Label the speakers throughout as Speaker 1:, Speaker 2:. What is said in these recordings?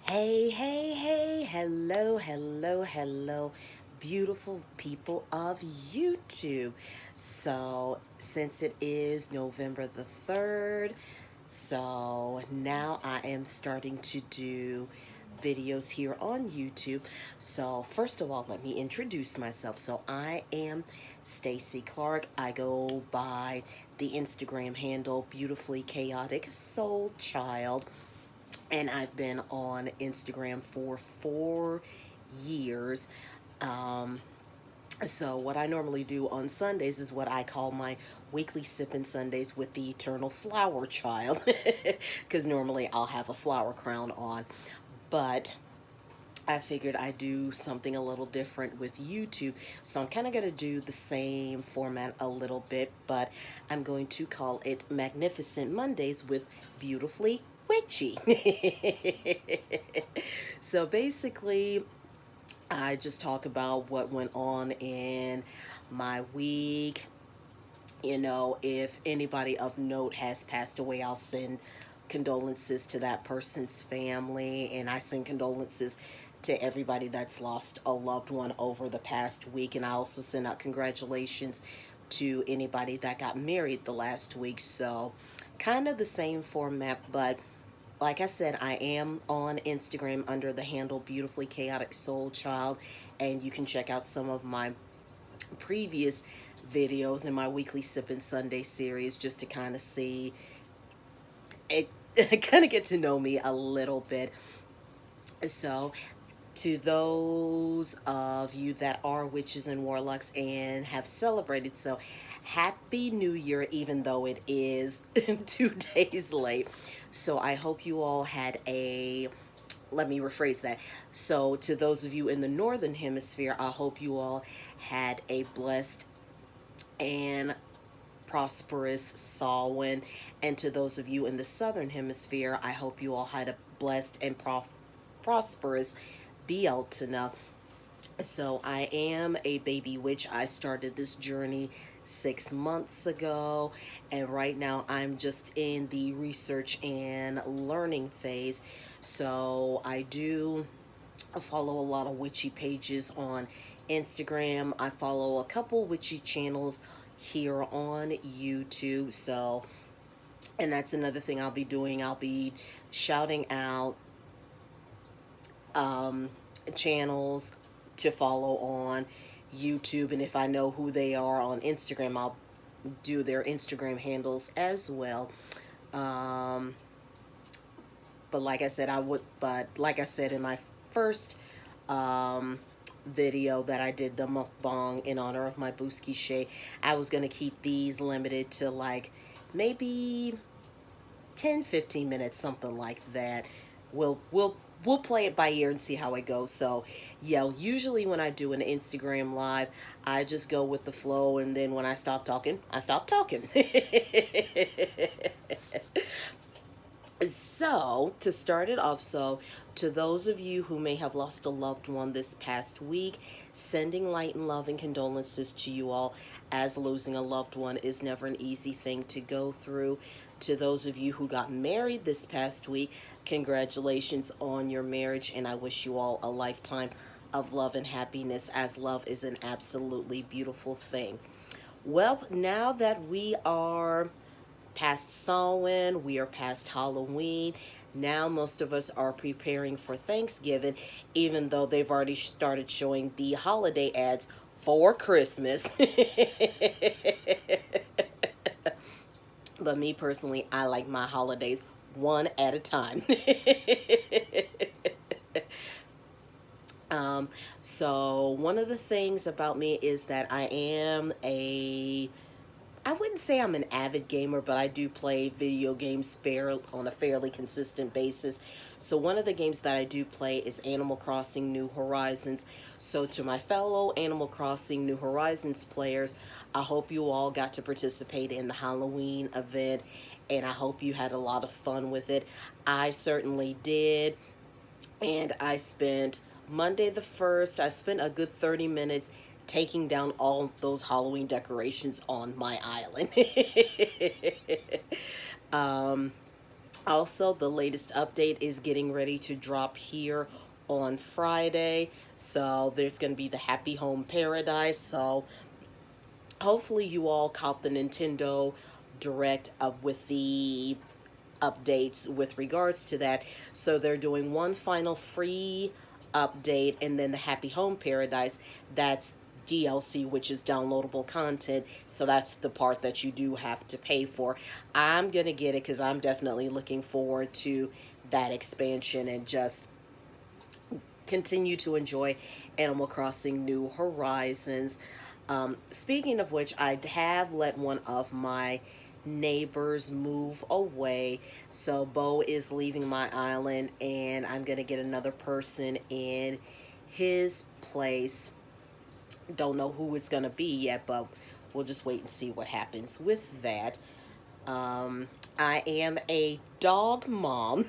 Speaker 1: Hey, hey, hey, hello, hello, hello, beautiful people of YouTube. So, since it is November the 3rd, so now I am starting to do videos here on YouTube. So, first of all, let me introduce myself. So, I am Stacy Clark. I go by the Instagram handle Beautifully Chaotic Soul Child, and I've been on Instagram for 4 years. Um, so what I normally do on Sundays is what I call my weekly sipping Sundays with the eternal flower child, because normally I'll have a flower crown on, but I figured I'd do something a little different with YouTube. So I'm kind of going to do the same format a little bit, but I'm going to call it Magnificent Mondays with Beautifully Witchy. So basically, I just talk about what went on in my week. If anybody of note has passed away, I'll send condolences to that person's family, and I send condolences to everybody that's lost a loved one over the past week. And I also send out congratulations to anybody that got married the last week. So, kind of the same format, but like I said, I am on Instagram under the handle Beautifully Chaotic Soul Child, and you can check out some of my previous videos in my weekly Sippin' Sunday series just to kind of see it, kind of get to know me a little bit. So, to those of you that are witches and warlocks and have celebrated, so happy new year, even though it is 2 days late. So I hope you all had a, let me rephrase that. So to those of you in the northern hemisphere, I hope you all had a blessed and prosperous Samhain. And to those of you in the southern hemisphere, I hope you all had a blessed and prosperous Beltana. So I am a baby witch. I started this journey 6 months ago, and right now I'm just in the research and learning phase. So I do follow a lot of witchy pages on Instagram. I follow a couple witchy channels here on YouTube. So, and that's another thing I'll be doing. I'll be shouting out um, channels to follow on YouTube, and if I know who they are on Instagram, I'll do their Instagram handles as well. Um, but like I said, in my first um, video that I did, the mukbang in honor of my Booski Shay, I was gonna keep these limited to like maybe 10-15 minutes, something like that. We'll play it by ear and see how it goes. So yeah, usually when I do an Instagram live, I just go with the flow, and then when I stop talking, I stop talking. So, to start it off, so to those of you who may have lost a loved one this past week, sending light and love and condolences to you all, as losing a loved one is never an easy thing to go through. To those of you who got married this past week, congratulations on your marriage, and I wish you all a lifetime of love and happiness, as love is an absolutely beautiful thing. Well, now that we are past Samhain, we are past Halloween. Now most of us are preparing for Thanksgiving, even though they've already started showing the holiday ads for Christmas. But me personally, I like my holidays one at a time. um, so one of the things about me is that I wouldn't say I'm an avid gamer, but I do play video games on a fairly consistent basis. So one of the games that I do play is Animal Crossing New Horizons. So to my fellow Animal Crossing New Horizons players, I hope you all got to participate in the Halloween event, and I hope you had a lot of fun with it. I certainly did, and I spent Monday the 1st, I spent a good 30 minutes taking down all those Halloween decorations on my island. um, Also, the latest update is getting ready to drop here on Friday. So there's going to be the Happy Home Paradise. So hopefully you all caught the Nintendo Direct up with the updates with regards to that. So they're doing one final free update, and then the Happy Home Paradise, that's DLC, which is downloadable content. So that's the part that you do have to pay for. I'm going to get it because I'm definitely looking forward to that expansion and just continue to enjoy Animal Crossing New Horizons. Speaking of which, I have let one of my neighbors move away. So Bo is leaving my island, and I'm going to get another person in his place. Don't know who it's going to be yet, but we'll just wait and see what happens with that. Um, I am a dog mom.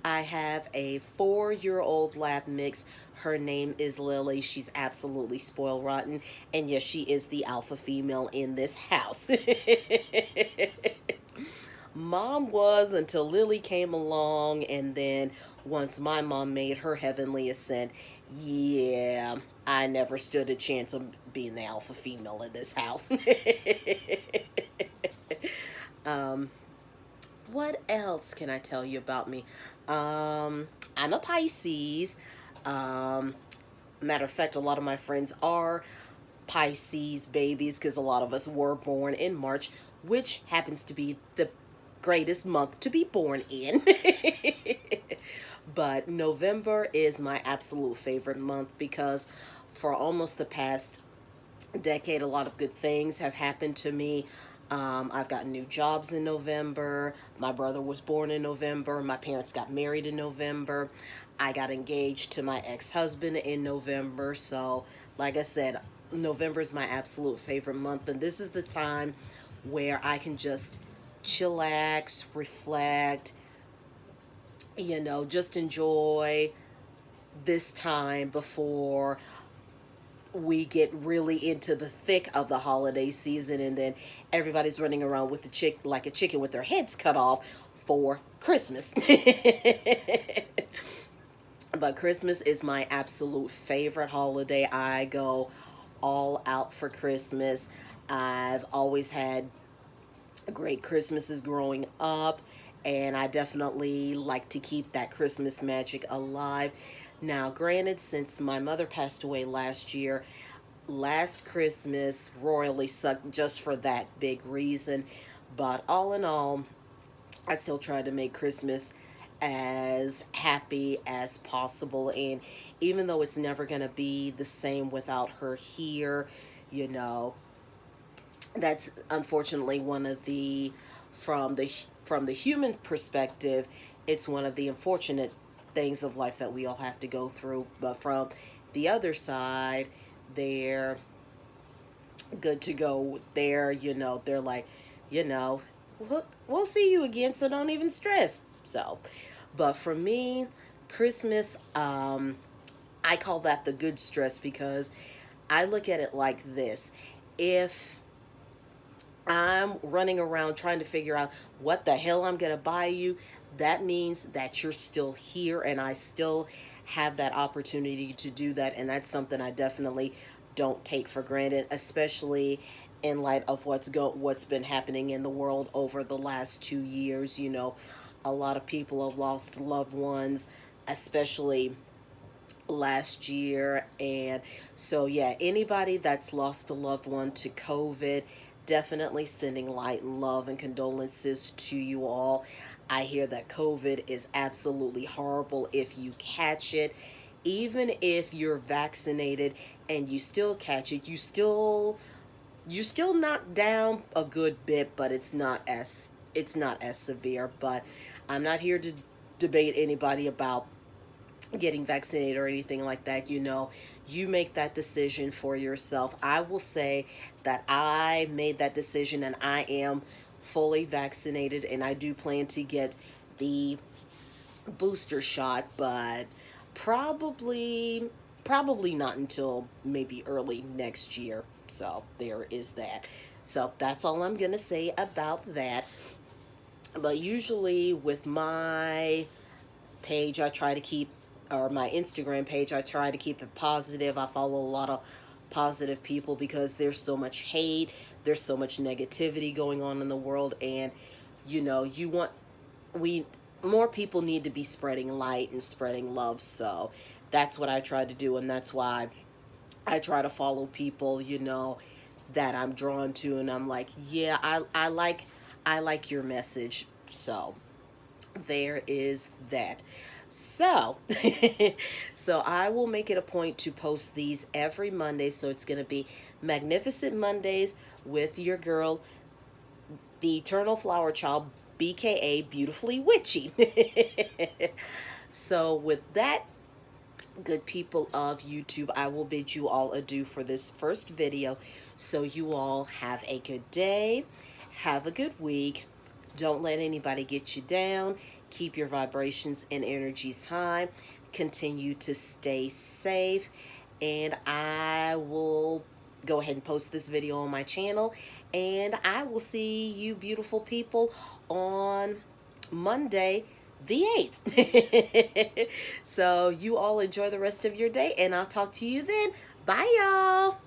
Speaker 1: I have a 4-year-old lab mix. Her name is Lily. She's absolutely spoiled rotten. And yes, she is the alpha female in this house. Mom was until Lily came along, and then once my mom made her heavenly ascent, yeah, I never stood a chance of being the alpha female in this house. um, what else can I tell you about me? I'm a Pisces. Um, Matter of fact, a lot of my friends are Pisces babies because a lot of us were born in March, which happens to be the greatest month to be born in. But November is my absolute favorite month because for almost the past decade, a lot of good things have happened to me. I've gotten new jobs in November. My brother was born in November. My parents got married in November. I got engaged to my ex-husband in November. So, like I said, November is my absolute favorite month. And this is the time where I can just chillax, reflect, just enjoy this time before we get really into the thick of the holiday season, and then everybody's running around with the like a chicken with their heads cut off for Christmas. But Christmas is my absolute favorite holiday. I go all out for Christmas. I've always had great Christmases growing up, and I definitely like to keep that Christmas magic alive. Now, granted, since my mother passed away last year, last Christmas royally sucked just for that big reason. But all in all, I still try to make Christmas as happy as possible. And even though it's never going to be the same without her here, you know, that's unfortunately one of the from the human perspective, it's one of the unfortunate things of life that we all have to go through. But from the other side, they're good to go there. They're like, you know we'll see you again, so don't even stress. So, but for me, Christmas, I call that the good stress because I look at it like this: if I'm running around trying to figure out what the hell I'm going to buy you, that means that you're still here, and I still have that opportunity to do that. And that's something I definitely don't take for granted, especially in light of what's been happening in the world over the last 2 years. A lot of people have lost loved ones, especially last year. And so, yeah, anybody that's lost a loved one to COVID, definitely sending light and love and condolences to you all. I hear that COVID is absolutely horrible if you catch it. Even if you're vaccinated and you still catch it, you still knock down a good bit, but it's not as severe. But I'm not here to debate anybody about getting vaccinated or anything like that. You make that decision for yourself. I will say that I made that decision, and I am fully vaccinated, and I do plan to get the booster shot, but probably probably not until maybe early next year. So there is that. So that's all I'm gonna say about that. But usually with my page, I try to keep, or my Instagram page, I try to keep it positive. I follow a lot of positive people because there's so much hate, there's so much negativity going on in the world, and you want we more people need to be spreading light and spreading love. So that's what I try to do, and that's why I try to follow people, that I'm drawn to, and I'm like, yeah, I like your message. So there is that. So, so I will make it a point to post these every Monday. So it's going to be Magnificent Mondays with your girl, the Eternal Flower Child, BKA Beautifully Witchy. So, with that, good people of YouTube, I will bid you all adieu for this first video. So you all have a good day, have a good week. Don't let anybody get you down. Keep your vibrations and energies high. Continue to stay safe. And I will go ahead and post this video on my channel. And I will see you beautiful people on Monday, the 8th. So you all enjoy the rest of your day, and I'll talk to you then. Bye, y'all.